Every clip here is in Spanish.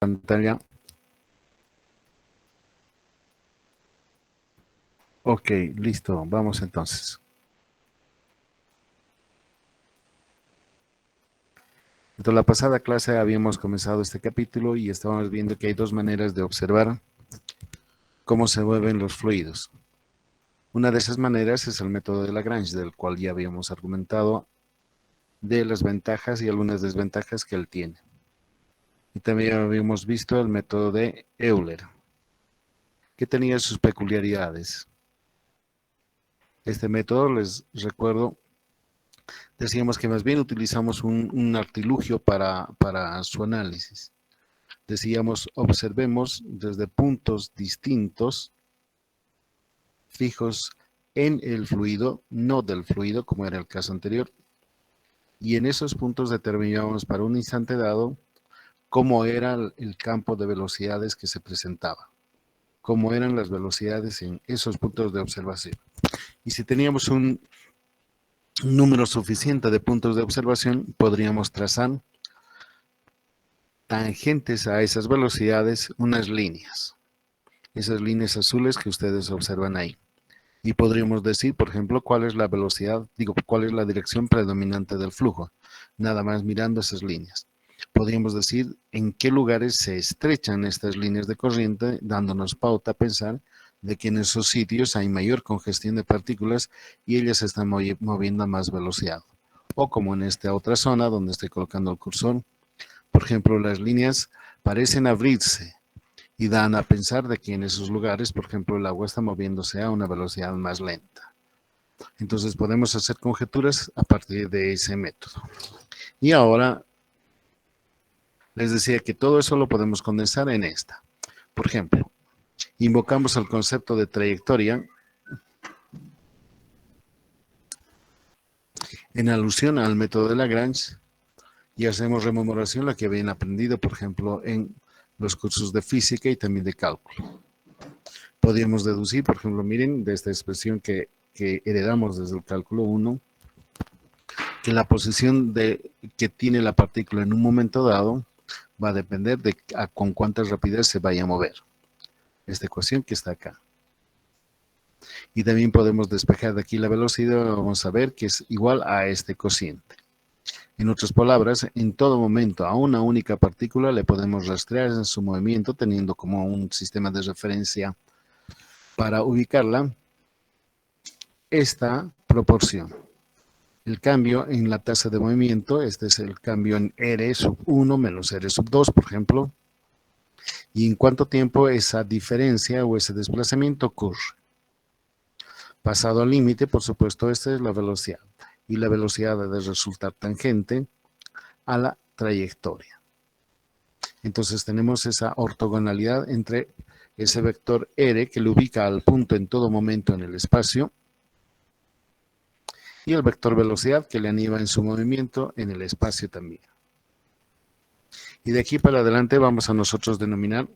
pantalla. Ok, listo, vamos entonces. En la pasada clase habíamos comenzado este capítulo y estábamos viendo que hay dos maneras de observar cómo se mueven los fluidos. Una de esas maneras es el método de Lagrange, del cual ya habíamos argumentado de las ventajas y algunas desventajas que él tiene. Y también habíamos visto el método de Euler, que tenía sus peculiaridades. Este método, les recuerdo, decíamos que más bien utilizamos un artilugio para su análisis. Decíamos, observemos desde puntos distintos, fijos en el fluido, no del fluido, como era el caso anterior, y en esos puntos determinábamos para un instante dado cómo era el campo de velocidades que se presentaba, cómo eran las velocidades en esos puntos de observación. Y si teníamos un número suficiente de puntos de observación, podríamos trazar tangentes a esas velocidades unas líneas. Esas líneas azules que ustedes observan ahí. Y podríamos decir, por ejemplo, cuál es la velocidad, cuál es la dirección predominante del flujo, nada más mirando esas líneas. Podríamos decir en qué lugares se estrechan estas líneas de corriente, dándonos pauta a pensar de que en esos sitios hay mayor congestión de partículas y ellas se están moviendo a más velocidad. O como en esta otra zona donde estoy colocando el cursor, por ejemplo, las líneas parecen abrirse y dan a pensar de que en esos lugares, por ejemplo, el agua está moviéndose a una velocidad más lenta. Entonces podemos hacer conjeturas a partir de ese método. Y ahora les decía que todo eso lo podemos condensar en esta. Por ejemplo, invocamos el concepto de trayectoria en alusión al método de Lagrange y hacemos rememoración la que habían aprendido, por ejemplo, en los cursos de física y también de cálculo. Podríamos deducir, por ejemplo, miren, de esta expresión que heredamos desde el cálculo 1, que la posición que tiene la partícula en un momento dado va a depender de con cuánta rapidez se vaya a mover. Esta ecuación que está acá. Y también podemos despejar de aquí la velocidad, vamos a ver que es igual a este cociente. En otras palabras, en todo momento a una única partícula le podemos rastrear en su movimiento teniendo como un sistema de referencia para ubicarla esta proporción. El cambio en la tasa de movimiento, este es el cambio en R sub 1 menos R sub 2, por ejemplo, y en cuánto tiempo esa diferencia o ese desplazamiento ocurre. Pasado al límite, por supuesto, esta es la velocidad, y la velocidad debe resultar tangente a la trayectoria. Entonces tenemos esa ortogonalidad entre ese vector R que lo ubica al punto en todo momento en el espacio, y el vector velocidad que le anima en su movimiento en el espacio también. Y de aquí para adelante vamos a nosotros denominar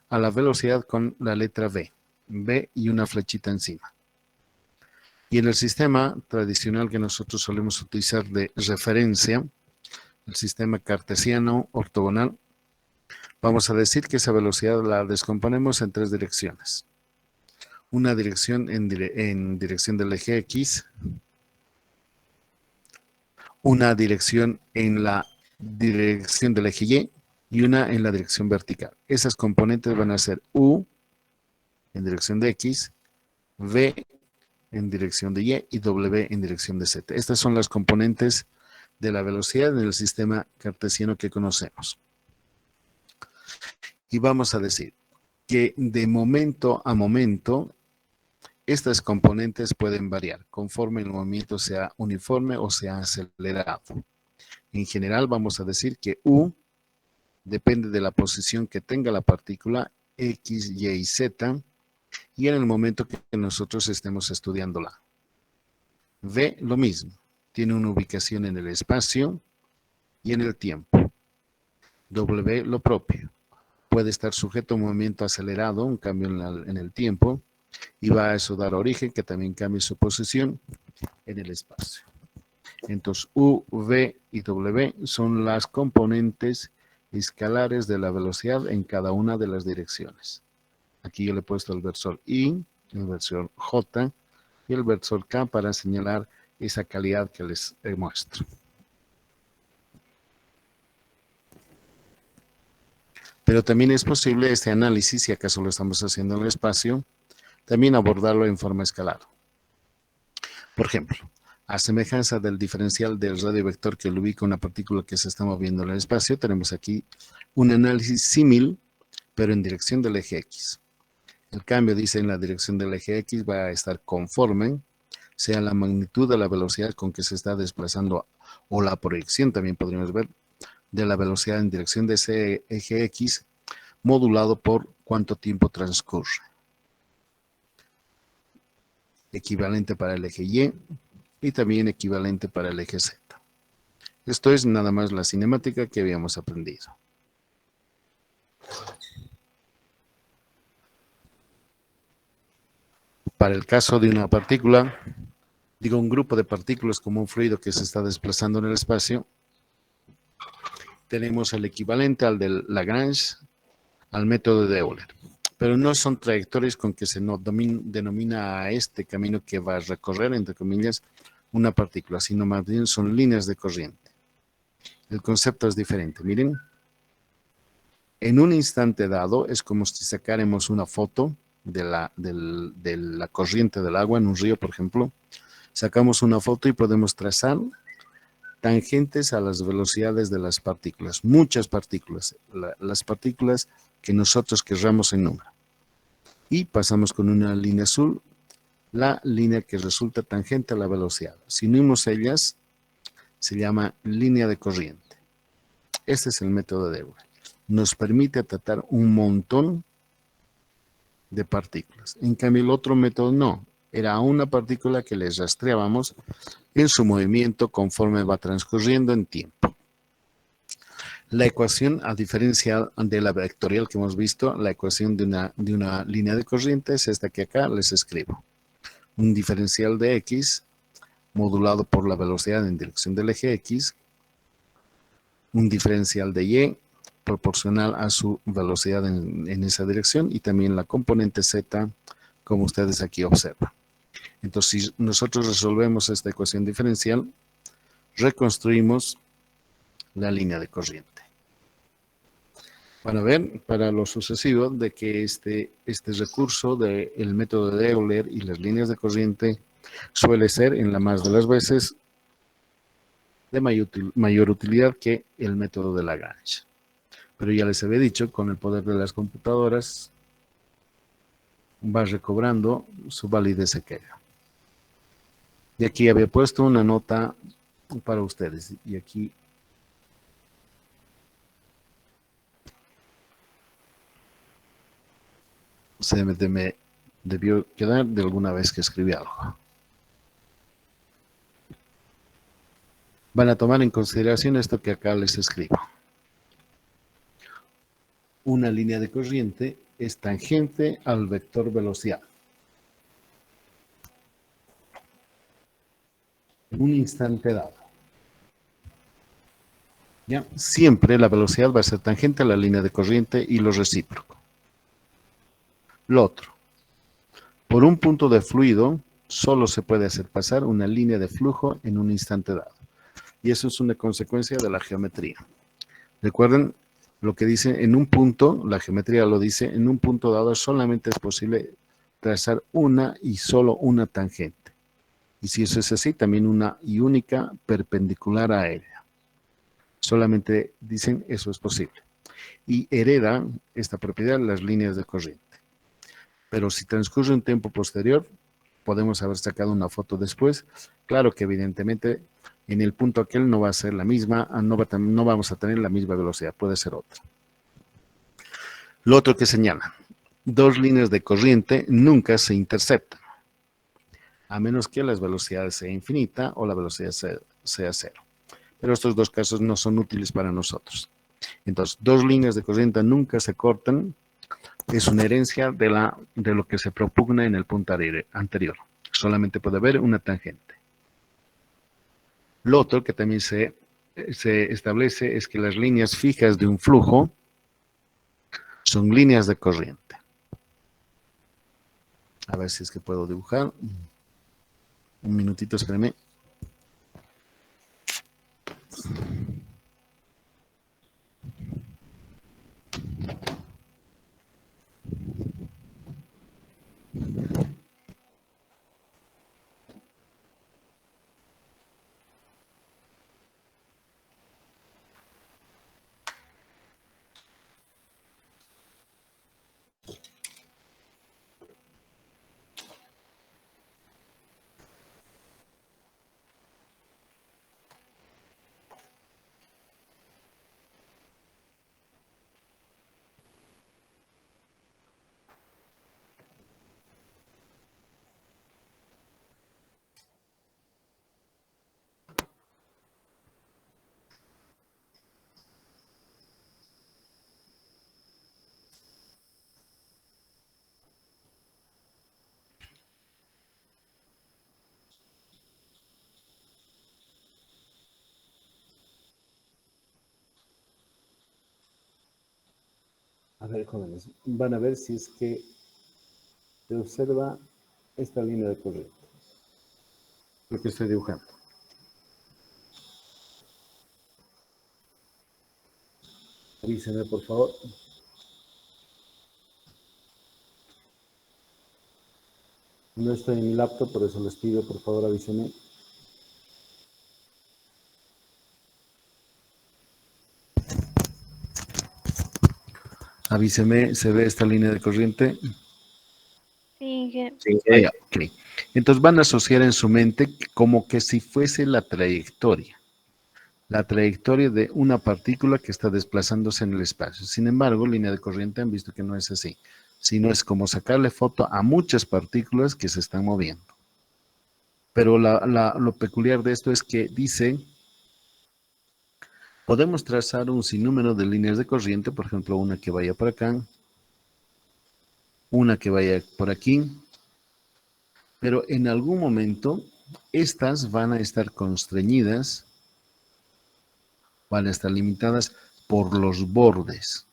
a la velocidad con la letra V, V y una flechita encima. Y en el sistema tradicional que nosotros solemos utilizar de referencia, el sistema cartesiano ortogonal, vamos a decir que esa velocidad la descomponemos en tres direcciones. Una dirección en dirección del eje X, una dirección en la dirección del eje Y y una en la dirección vertical. Esas componentes van a ser U en dirección de X, V en dirección de Y y W en dirección de Z. Estas son las componentes de la velocidad en el sistema cartesiano que conocemos. Y vamos a decir que de momento a momento estas componentes pueden variar conforme el movimiento sea uniforme o sea acelerado. En general vamos a decir que U depende de la posición que tenga la partícula X, Y y Z y en el momento que nosotros estemos estudiándola. V lo mismo, tiene una ubicación en el espacio y en el tiempo. W lo propio, puede estar sujeto a un movimiento acelerado, un cambio en el tiempo, y va a eso dar origen que también cambie su posición en el espacio. Entonces U, V y W son las componentes escalares de la velocidad en cada una de las direcciones. Aquí yo le he puesto el versor I, el versor J y el versor K para señalar esa calidad que les muestro. Pero también es posible este análisis, si acaso lo estamos haciendo en el espacio, también abordarlo en forma escalar. Por ejemplo, a semejanza del diferencial del radio vector que lo ubica una partícula que se está moviendo en el espacio, tenemos aquí un análisis símil, pero en dirección del eje X. El cambio, dice, en la dirección del eje X va a estar conforme sea la magnitud de la velocidad con que se está desplazando, o la proyección también podríamos ver, de la velocidad en dirección de ese eje X, modulado por cuánto tiempo transcurre. Equivalente para el eje Y y también equivalente para el eje Z. Esto es nada más la cinemática que habíamos aprendido. Para el caso de una partícula, digo un grupo de partículas como un fluido que se está desplazando en el espacio, tenemos el equivalente al del Lagrange, al método de Euler. Pero no son trayectorias con que se denomina a este camino que va a recorrer, entre comillas, una partícula, sino más bien son líneas de corriente. El concepto es diferente. Miren, en un instante dado es como si sacáramos una foto de la corriente del agua en un río, por ejemplo. Sacamos una foto y podemos trazar tangentes a las velocidades de las partículas, muchas partículas, las partículas que nosotros querramos en número. Y pasamos con una línea azul, la línea que resulta tangente a la velocidad. Si unimos ellas, se llama línea de corriente. Este es el método de Euler. Nos permite tratar un montón de partículas. En cambio, el otro método no. Era una partícula que les rastreábamos en su movimiento conforme va transcurriendo en tiempo. La ecuación, a diferencia de la vectorial que hemos visto, la ecuación de una línea de corriente es esta que acá les escribo. Un diferencial de X modulado por la velocidad en dirección del eje X, un diferencial de Y proporcional a su velocidad en esa dirección y también la componente Z, como ustedes aquí observan. Entonces, si nosotros resolvemos esta ecuación diferencial, reconstruimos la línea de corriente. Van a ver, para lo sucesivo, de que este recurso del método de Euler y las líneas de corriente suele ser, en la más de las veces, de mayor utilidad que el método de Lagrange. Pero ya les había dicho, con el poder de las computadoras, va recobrando su validez aquella. Y aquí había puesto una nota para ustedes. Y aquí se me debió quedar de alguna vez que escribí algo. Van a tomar en consideración esto que acá les escribo. Una línea de corriente es tangente al vector velocidad. En un instante dado. ¿Ya? Siempre la velocidad va a ser tangente a la línea de corriente y lo recíproco. Lo otro. Por un punto de fluido, solo se puede hacer pasar una línea de flujo en un instante dado. Y eso es una consecuencia de la geometría. Recuerden lo que dice en un punto, la geometría lo dice, en un punto dado solamente es posible trazar una y solo una tangente. Y si eso es así, también una y única perpendicular a ella. Solamente dicen eso es posible. Y heredan esta propiedad las líneas de corriente. Pero si transcurre un tiempo posterior, podemos haber sacado una foto después. Claro que evidentemente en el punto aquel no va a ser la misma, no vamos a tener la misma velocidad, puede ser otra. Lo otro que señala, dos líneas de corriente nunca se interceptan, a menos que las velocidades sea infinita o la velocidad sea cero. Pero estos dos casos no son útiles para nosotros. Entonces, dos líneas de corriente nunca se cortan, es una herencia de lo que se propugna en el punto anterior. Solamente puede haber una tangente. Lo otro que también se se establece es que las líneas fijas de un flujo son líneas de corriente. A ver si es que puedo dibujar. Un minutito, espérame. A ver, jóvenes, van a ver si es que se observa esta línea de corriente. Lo que estoy dibujando. Avísenme, por favor. No estoy en mi laptop, por eso les pido, por favor, avísenme. Avíseme, ¿se ve esta línea de corriente? Sí, Sí. Ok. Entonces van a asociar en su mente como que si fuese la trayectoria de una partícula que está desplazándose en el espacio. Sin embargo, línea de corriente han visto que no es así, sino es como sacarle foto a muchas partículas que se están moviendo. Pero lo peculiar de esto es que dice, podemos trazar un sinnúmero de líneas de corriente, por ejemplo, una que vaya por acá, una que vaya por aquí, pero en algún momento estas van a estar constreñidas, van a estar limitadas por los bordes.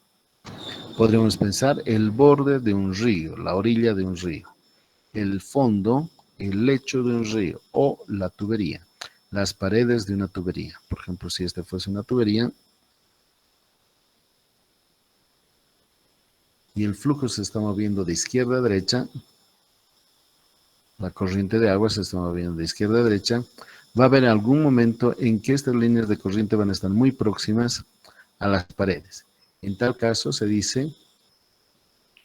Podríamos pensar el borde de un río, la orilla de un río, el fondo, el lecho de un río o la tubería, las paredes de una tubería. Por ejemplo, si esta fuese una tubería y el flujo se está moviendo de izquierda a derecha, la corriente de agua se está moviendo de izquierda a derecha, va a haber algún momento en que estas líneas de corriente van a estar muy próximas a las paredes. En tal caso se dice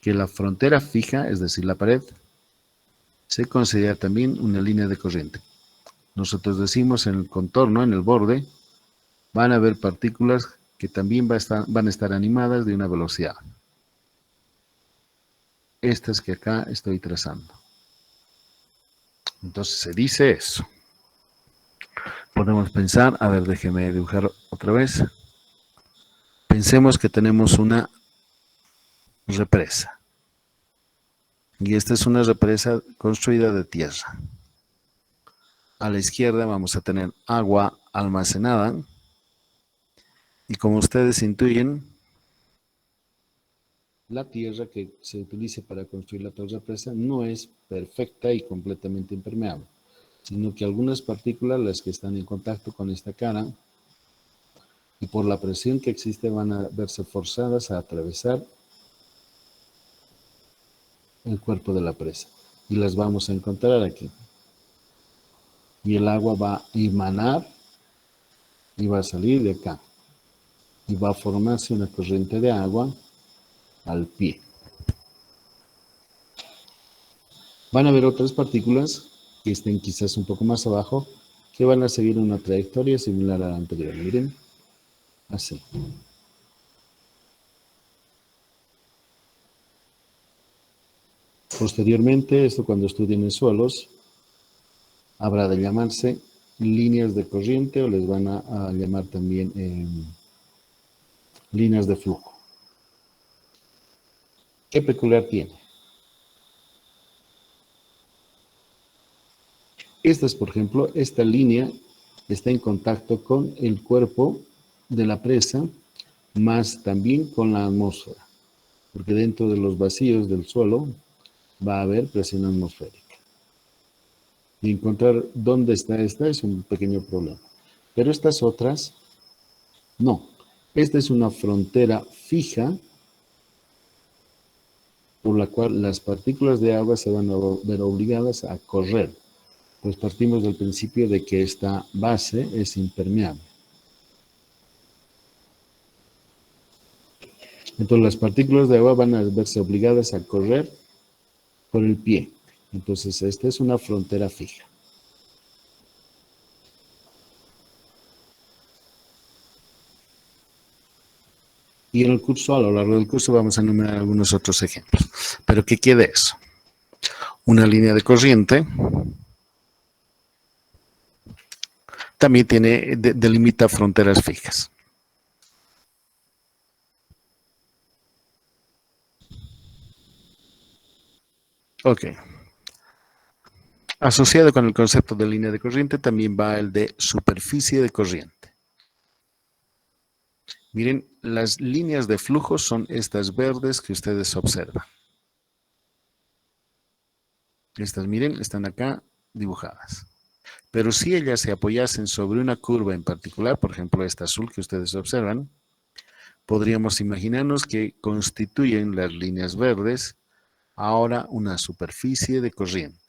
que la frontera fija, es decir, la pared, se considera también una línea de corriente. Nosotros decimos en el contorno, en el borde, van a haber partículas que también van a estar animadas de una velocidad. Estas que acá estoy trazando. Entonces se dice eso. Podemos pensar, a ver, déjeme dibujar otra vez. Pensemos que tenemos una represa. Y esta es una represa construida de tierra. A la izquierda vamos a tener agua almacenada. Y como ustedes intuyen, la tierra que se utilice para construir la represa no es perfecta y completamente impermeable, sino que algunas partículas, las que están en contacto con esta cara, y por la presión que existe van a verse forzadas a atravesar el cuerpo de la presa. Y las vamos a encontrar aquí. Y el agua va a emanar y va a salir de acá. Y va a formarse una corriente de agua al pie. Van a haber otras partículas que estén quizás un poco más abajo que van a seguir una trayectoria similar a la anterior. Miren, así. Posteriormente, esto cuando estudien en suelos, habrá de llamarse líneas de corriente o les van a llamar también líneas de flujo. ¿Qué peculiar tiene? Esta es, por ejemplo, esta línea está en contacto con el cuerpo de la presa, más también con la atmósfera, porque dentro de los vacíos del suelo va a haber presión atmosférica. Y encontrar dónde está esta es un pequeño problema. Pero estas otras, no. Esta es una frontera fija por la cual las partículas de agua se van a ver obligadas a correr. Pues partimos del principio de que esta base es impermeable. Entonces las partículas de agua van a verse obligadas a correr por el pie. Entonces esta es una frontera fija. Y en el curso, a lo largo del curso, vamos a enumerar algunos otros ejemplos. ¿Pero qué quiere eso? Una línea de corriente también delimita fronteras fijas. Ok. Asociado con el concepto de línea de corriente también va el de superficie de corriente. Miren, las líneas de flujo son estas verdes que ustedes observan. Estas, miren, están acá dibujadas. Pero si ellas se apoyasen sobre una curva en particular, por ejemplo esta azul que ustedes observan, podríamos imaginarnos que constituyen las líneas verdes ahora una superficie de corriente.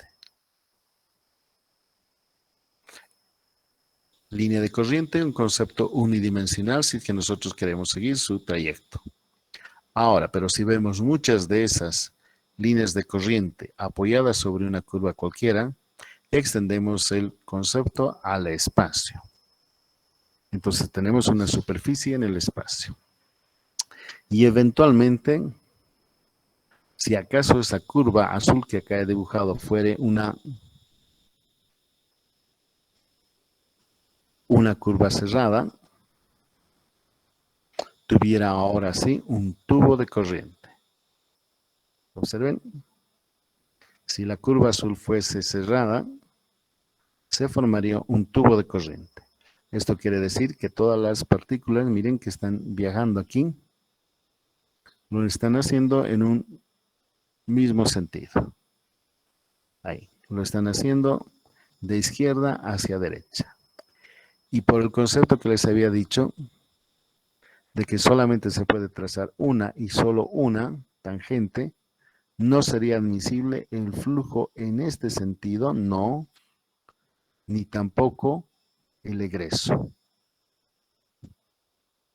Línea de corriente, un concepto unidimensional si es que nosotros queremos seguir su trayecto. Ahora, pero si vemos muchas de esas líneas de corriente apoyadas sobre una curva cualquiera, extendemos el concepto al espacio. Entonces tenemos una superficie en el espacio. Y eventualmente, si acaso esa curva azul que acá he dibujado fuere una curva cerrada, tuviera ahora sí un tubo de corriente. Observen, si la curva azul fuese cerrada, se formaría un tubo de corriente. Esto quiere decir que todas las partículas, miren que están viajando aquí, lo están haciendo en un mismo sentido. Ahí, lo están haciendo de izquierda hacia derecha. Y por el concepto que les había dicho, de que solamente se puede trazar una y solo una tangente, no sería admisible el flujo en este sentido, no, ni tampoco el egreso.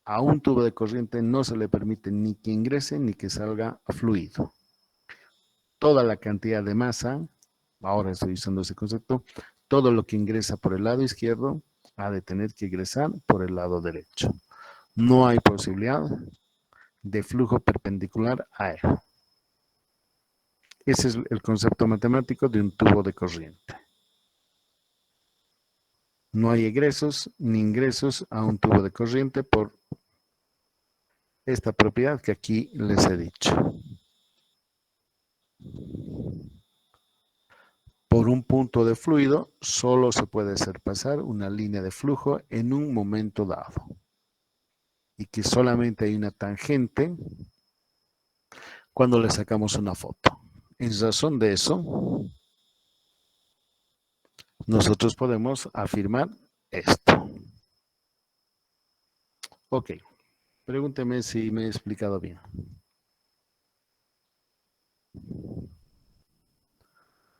A un tubo de corriente no se le permite ni que ingrese ni que salga fluido. Toda la cantidad de masa, ahora estoy usando ese concepto, todo lo que ingresa por el lado izquierdo ha de tener que ingresar por el lado derecho. No hay posibilidad de flujo perpendicular a él. Ese es el concepto matemático de un tubo de corriente. No hay egresos ni ingresos a un tubo de corriente por esta propiedad que aquí les he dicho. Por un punto de fluido solo se puede hacer pasar una línea de flujo en un momento dado. Y que solamente hay una tangente cuando le sacamos una foto. En razón de eso, nosotros podemos afirmar esto. Ok, pregúnteme si me he explicado bien.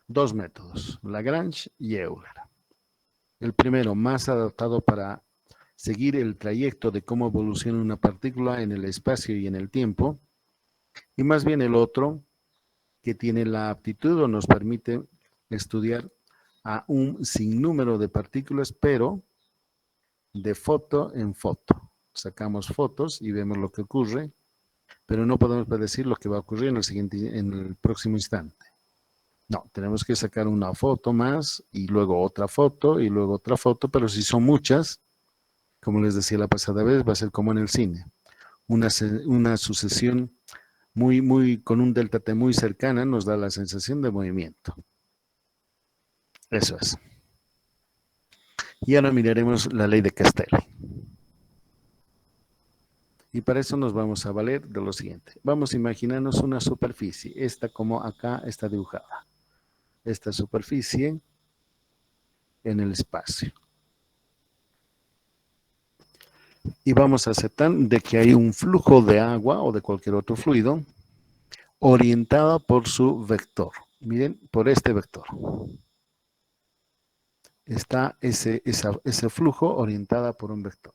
Dos métodos, Lagrange y Euler. El primero, más adaptado para seguir el trayecto de cómo evoluciona una partícula en el espacio y en el tiempo, y más bien el otro, que tiene la aptitud o nos permite estudiar a un sinnúmero de partículas, pero de foto en foto. Sacamos fotos y vemos lo que ocurre, pero no podemos predecir lo que va a ocurrir en el próximo instante. No, tenemos que sacar una foto más y luego otra foto y luego otra foto, pero si son muchas, como les decía la pasada vez, va a ser como en el cine. Una sucesión con un delta T muy cercana nos da la sensación de movimiento. Eso es. Y ahora miraremos la ley de Castelli. Y para eso nos vamos a valer de lo siguiente. Vamos a imaginarnos una superficie. Esta como acá está dibujada. Esta superficie en el espacio. Y vamos a aceptar de que hay un flujo de agua o de cualquier otro fluido orientada por su vector. Miren, por este vector. Está ese flujo orientada por un vector.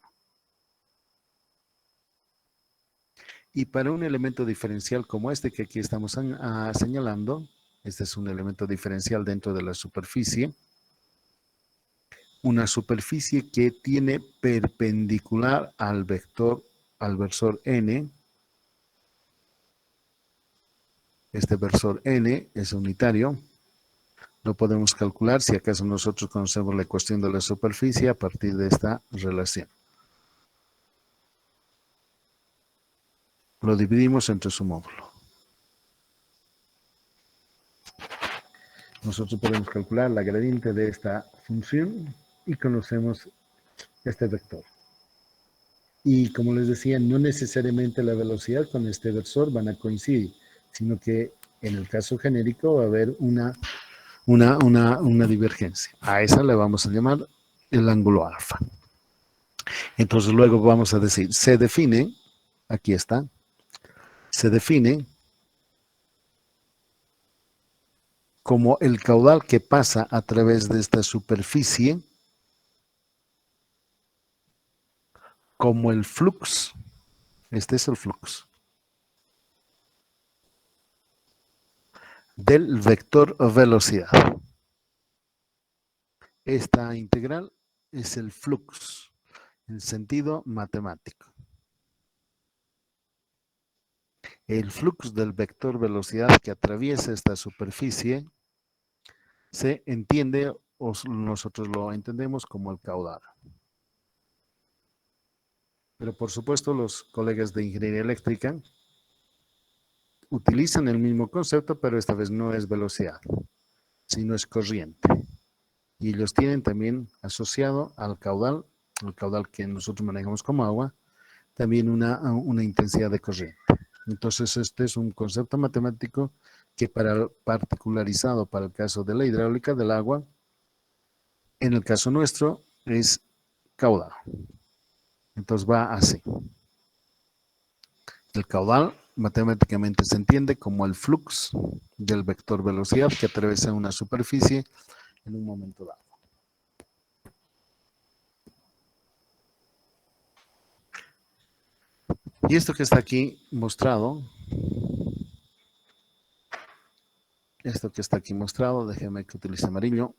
Y para un elemento diferencial como este que aquí estamos señalando, este es un elemento diferencial dentro de la superficie, una superficie que tiene perpendicular al vector, al versor n. Este versor n es unitario. Lo podemos calcular si acaso nosotros conocemos la ecuación de la superficie a partir de esta relación. Lo dividimos entre su módulo. Nosotros podemos calcular la gradiente de esta función y conocemos este vector. Y como les decía, no necesariamente la velocidad con este versor van a coincidir, sino que en el caso genérico va a haber una divergencia. A esa le vamos a llamar el ángulo alfa. Entonces luego vamos a decir, se define, aquí está, se define como el caudal que pasa a través de esta superficie como el flux. Este es el flux del vector velocidad. Esta integral es el flux en sentido matemático. El flux del vector velocidad que atraviesa esta superficie se entiende, o nosotros lo entendemos como el caudal. Pero por supuesto los colegas de ingeniería eléctrica utilizan el mismo concepto, pero esta vez no es velocidad, sino es corriente. Y ellos tienen también asociado al caudal, el caudal que nosotros manejamos como agua, también una intensidad de corriente. Entonces este es un concepto matemático que particularizado para el caso de la hidráulica del agua, en el caso nuestro es caudal. Entonces va así. El caudal matemáticamente se entiende como el flux del vector velocidad que atraviesa una superficie en un momento dado. Y esto que está aquí mostrado, déjeme que utilice amarillo,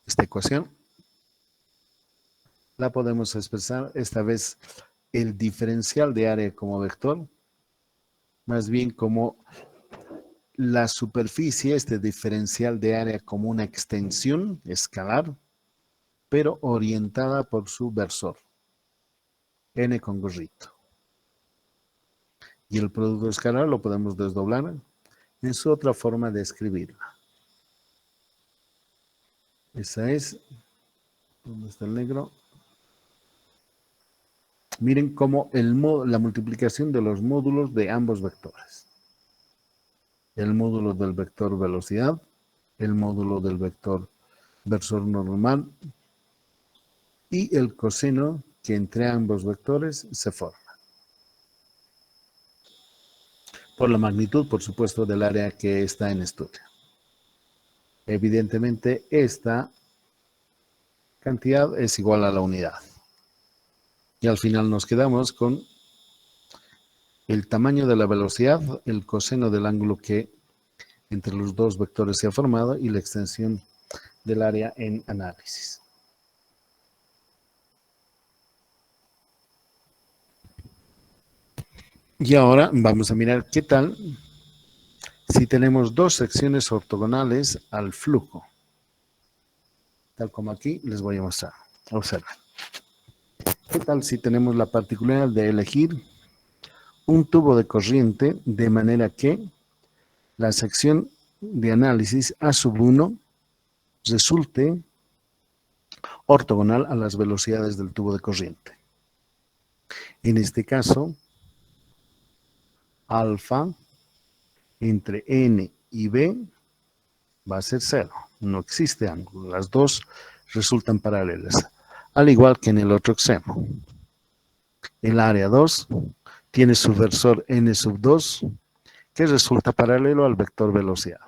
esta ecuación, la podemos expresar esta vez el diferencial de área como vector, más bien como la superficie, este diferencial de área como una extensión escalar, pero orientada por su versor, n con gorrito. Y el producto escalar lo podemos desdoblar en su otra forma de escribirla. Esa es, ¿dónde está el negro? Miren cómo la multiplicación de los módulos de ambos vectores. El módulo del vector velocidad, el módulo del vector versor normal y el coseno que entre ambos vectores se forma. Por la magnitud, por supuesto, del área que está en estudio. Evidentemente, esta cantidad es igual a la unidad. Y al final nos quedamos con el tamaño de la velocidad, el coseno del ángulo que entre los dos vectores se ha formado y la extensión del área en análisis. Y ahora vamos a mirar qué tal si tenemos dos secciones ortogonales al flujo. Tal como aquí les voy a mostrar. Observen. ¿Qué tal si tenemos la particularidad de elegir un tubo de corriente de manera que la sección de análisis A sub 1 resulte ortogonal a las velocidades del tubo de corriente. En este caso, alfa entre n y b va a ser 0. No existe ángulo. Las dos resultan paralelas. Al igual que en el otro extremo. El área 2 tiene su versor n sub 2 que resulta paralelo al vector velocidad.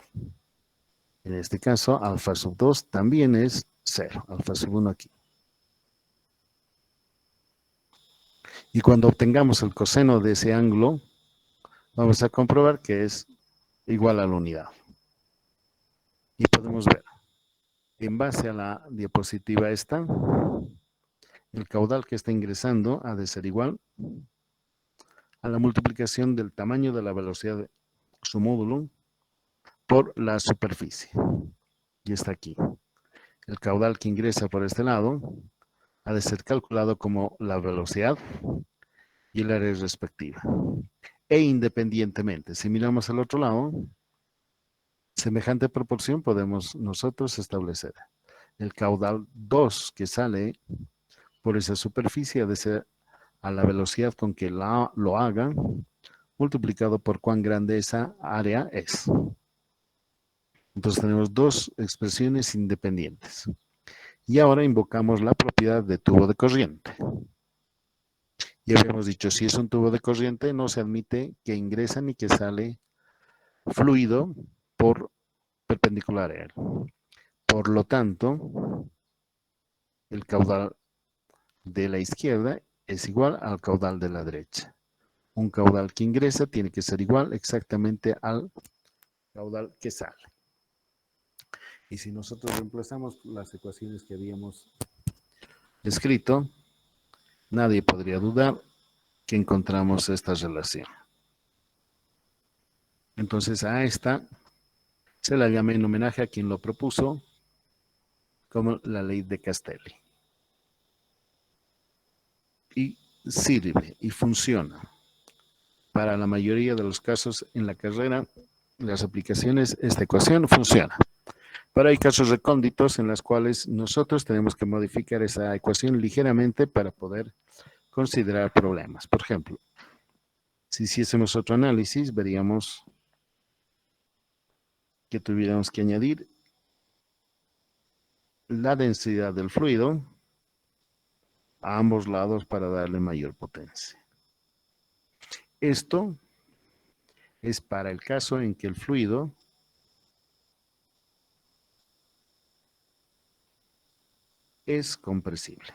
En este caso, alfa sub 2 también es 0. Alfa sub 1 aquí. Y cuando obtengamos el coseno de ese ángulo, vamos a comprobar que es igual a la unidad. Y podemos ver, en base a la diapositiva esta, el caudal que está ingresando ha de ser igual a la multiplicación del tamaño de la velocidad de su módulo por la superficie. Y está aquí. El caudal que ingresa por este lado ha de ser calculado como la velocidad y el área respectiva. E independientemente, si miramos al otro lado, semejante proporción podemos nosotros establecer. El caudal 2 que sale por esa superficie ha de ser a la velocidad con que lo haga, multiplicado por cuán grande esa área es. Entonces tenemos dos expresiones independientes. Y ahora invocamos la propiedad de tubo de corriente. Ya habíamos dicho, si es un tubo de corriente, no se admite que ingresa ni que sale fluido por perpendicular a él. Por lo tanto, el caudal de la izquierda es igual al caudal de la derecha. Un caudal que ingresa tiene que ser igual exactamente al caudal que sale. Y si nosotros reemplazamos las ecuaciones que habíamos escrito, nadie podría dudar que encontramos esta relación. Entonces a esta se la llama en homenaje a quien lo propuso como la ley de Castelli. Y sirve y funciona. Para la mayoría de los casos en la carrera, las aplicaciones, esta ecuación funciona. Pero hay casos recónditos en los cuales nosotros tenemos que modificar esa ecuación ligeramente para poder considerar problemas. Por ejemplo, si hiciésemos otro análisis, veríamos que tuviéramos que añadir la densidad del fluido a ambos lados para darle mayor potencia. Esto es para el caso en que el fluido es compresible.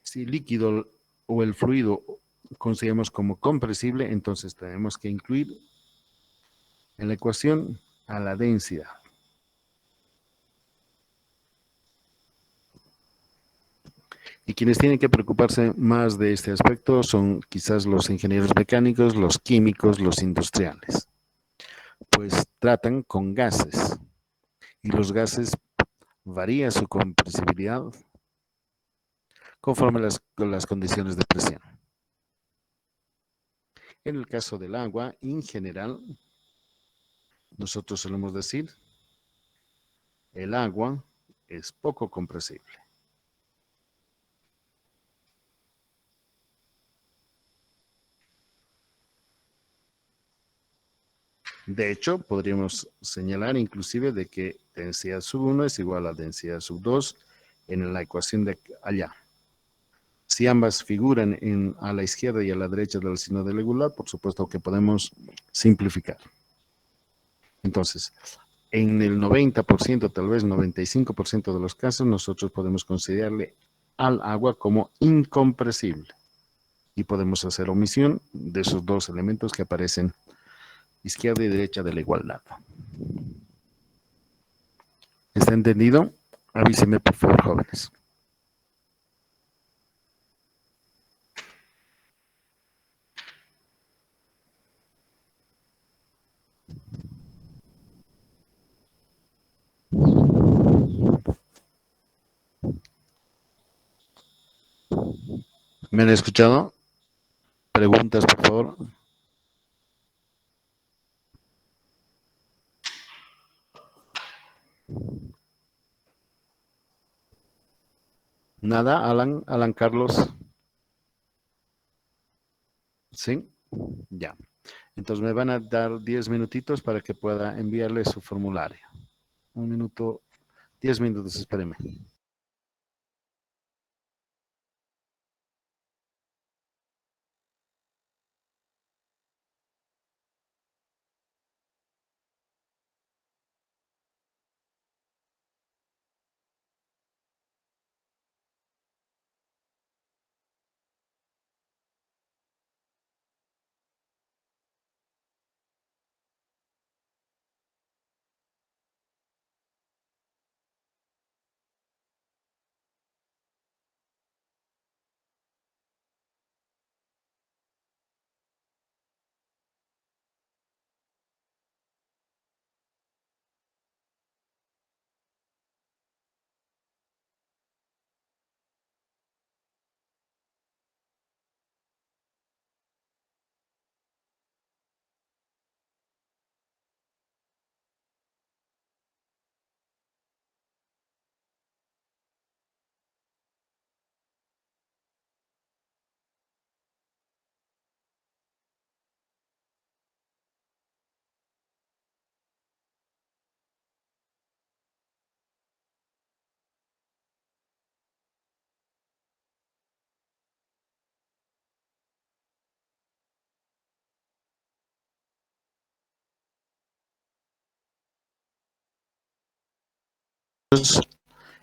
Si el líquido o el fluido consideramos como compresible, entonces tenemos que incluir en la ecuación a la densidad. Y quienes tienen que preocuparse más de este aspecto son quizás los ingenieros mecánicos, los químicos, los industriales. Pues tratan con gases. Y los gases varía su compresibilidad conforme las condiciones de presión. En el caso del agua, en general, nosotros solemos decir, el agua es poco compresible. De hecho, podríamos señalar inclusive de que densidad sub 1 es igual a densidad sub 2 en la ecuación de allá. Si ambas figuran a la izquierda y a la derecha del signo del regular, por supuesto que podemos simplificar. Entonces, en el 90%, tal vez 95% de los casos, nosotros podemos considerarle al agua como incompresible. Y podemos hacer omisión de esos dos elementos que aparecen izquierda y derecha de la igualdad. ¿Está entendido? Avíseme, por favor, jóvenes. ¿Me han escuchado? Preguntas, por favor. Nada, Alan Carlos. ¿Sí? Ya. Entonces me van a dar 10 minutitos para que pueda enviarle su formulario. 1 minuto, 10 minutos, espéreme.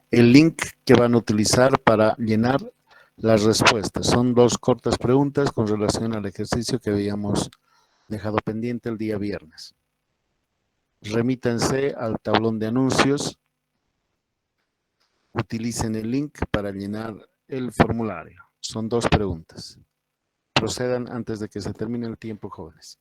El link que van a utilizar para llenar las respuestas. Son 2 cortas preguntas con relación al ejercicio que habíamos dejado pendiente el día viernes. Remítanse al tablón de anuncios. Utilicen el link para llenar el formulario. Son 2 preguntas. Procedan antes de que se termine el tiempo, jóvenes.